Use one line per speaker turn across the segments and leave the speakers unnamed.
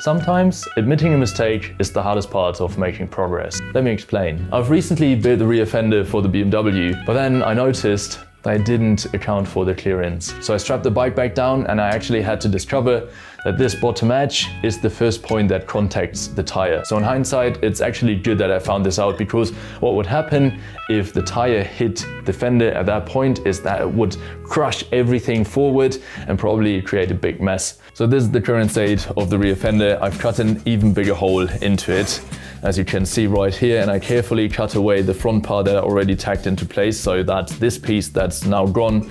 Sometimes admitting a mistake is the hardest part of making progress. Let me explain. I've recently built the rear fender for the BMW, but then I noticed that I didn't account for the clearance. So I strapped the bike back down and I actually had to discover that this bottom edge is the first point that contacts the tire. So in hindsight, it's actually good that I found this out, because what would happen if the tire hit the fender at that point is that it would crush everything forward and probably create a big mess. So this is the current state of the rear fender. I've cut an even bigger hole into it, as you can see right here, and I carefully cut away the front part that I already tacked into place. So that's this piece that's now gone,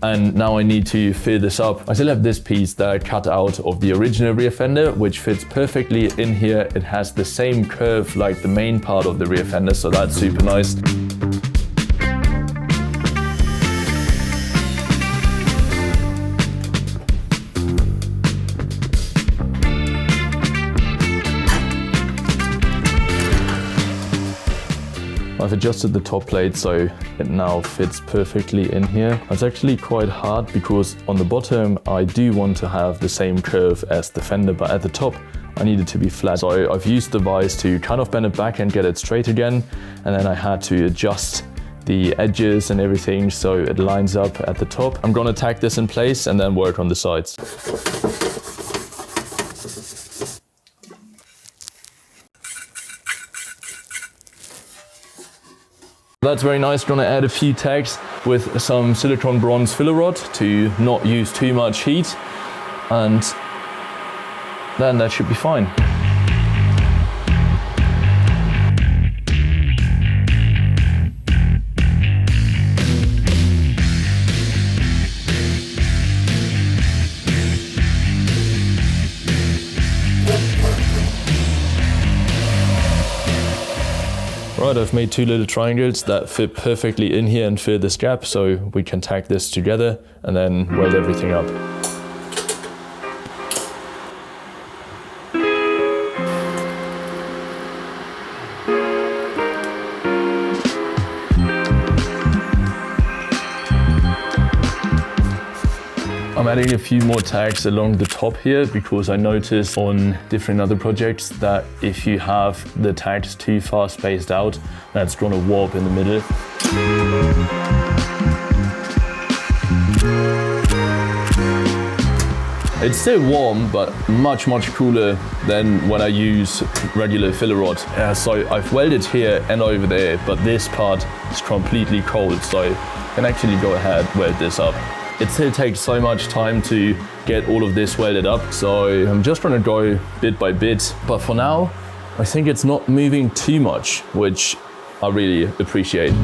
and now I need to fill this up. I still have this piece that I cut out of the original rear fender, which fits perfectly in here. It has the same curve like the main part of the rear fender, so that's super nice. I've adjusted the top plate so it now fits perfectly in here. It's actually quite hard because on the bottom I do want to have the same curve as the fender, but at the top I need it to be flat. So I've used the vise to kind of bend it back and get it straight again, and then I had to adjust the edges and everything so it lines up at the top. I'm gonna tack this in place and then work on the sides. That's very nice. Gonna add a few tags with some silicone bronze filler rod to not use too much heat, and then that should be fine. Right, I've made two little triangles that fit perfectly in here and fill this gap, so we can tack this together and then weld everything up. I'm adding a few more tags along the top here because I noticed on different other projects that if you have the tags too far spaced out, that's gonna warp in the middle. It's still warm, but much cooler than when I use regular filler rod. So I've welded here and over there, but this part is completely cold, so I can actually go ahead and weld this up. It still takes so much time to get all of this welded up, so I'm just gonna go bit by bit. But for now, I think it's not moving too much, which I really appreciate.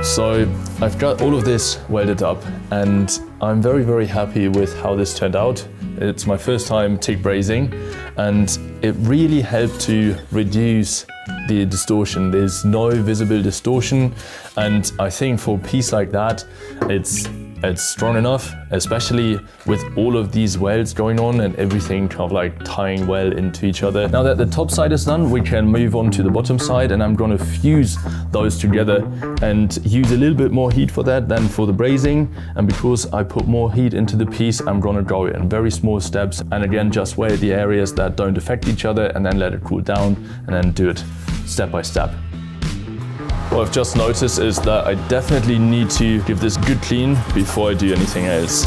So I've got all of this welded up and I'm very happy with how this turned out. It's my first time TIG brazing and it really helped to reduce the distortion. There's no visible distortion, and I think for a piece like that, it's strong enough, especially with all of these welds going on and everything kind of like tying well into each other. Now that the top side is done, we can move on to the bottom side, and I'm gonna fuse those together and use a little bit more heat for that than for the brazing. And because I put more heat into the piece, I'm gonna go in very small steps and again just weld the areas that don't affect each other and then let it cool down and then do it step by step. What I've just noticed is that I definitely need to give this a good clean before I do anything else.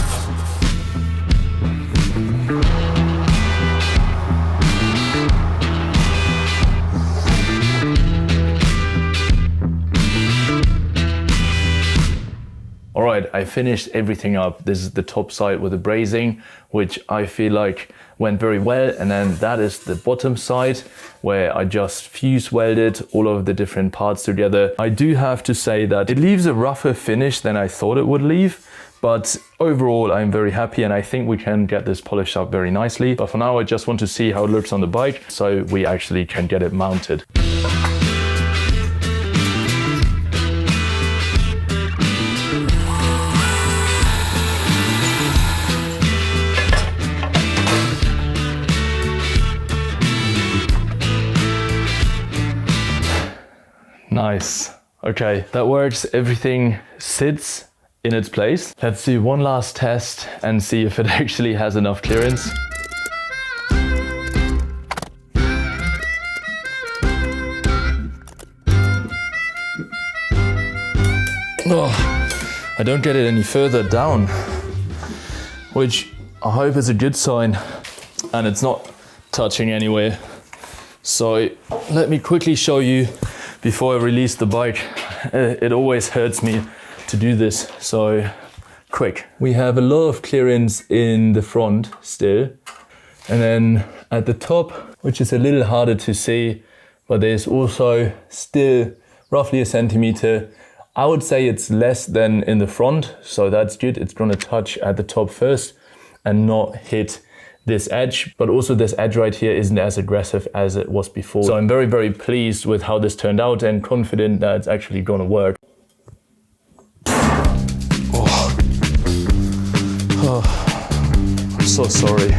All right, I finished everything up. This is the top side with the brazing, which I feel like went very well. And then that is the bottom side where I just fuse welded all of the different parts together. I do have to say that it leaves a rougher finish than I thought it would leave, but overall I'm very happy and I think we can get this polished up very nicely. But for now I just want to see how it looks on the bike so we actually can get it mounted. Nice. Okay, that works. Everything sits in its place. Let's do one last test and see if it actually has enough clearance. Oh, I don't get it any further down, which I hope is a good sign, and it's not touching anywhere. So let me quickly show you before I release the bike. It always hurts me to do this, so quick. We have a lot of clearance in the front still, and then at the top, which is a little harder to see, but there's also still roughly a centimeter. I would say it's less than in the front, so that's good. It's gonna touch at the top first and not hit this edge, but also this edge right here isn't as aggressive as it was before. So I'm very, very pleased with how this turned out and confident that it's actually gonna work. Oh. Oh. I'm so sorry.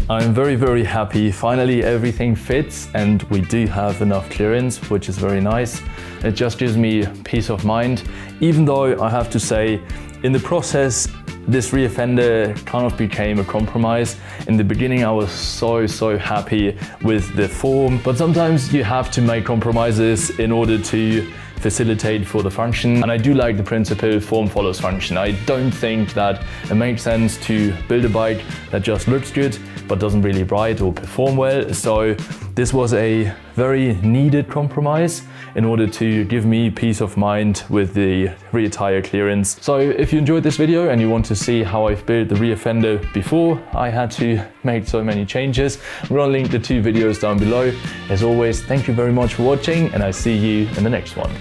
I'm very, very happy. Finally, everything fits and we do have enough clearance, which is very nice. It just gives me peace of mind, even though I have to say, in the process, this rear fender kind of became a compromise. In the beginning, I was so happy with the form, but sometimes you have to make compromises in order to facilitate for the function. And I do like the principle form follows function. I don't think that it makes sense to build a bike that just looks good but doesn't really ride or perform well. So this was a very needed compromise in order to give me peace of mind with the rear tire clearance. So if you enjoyed this video and you want to see how I've built the rear fender before I had to make so many changes, I'm gonna link the 2 videos down below. As always, thank you very much for watching and I see you in the next one.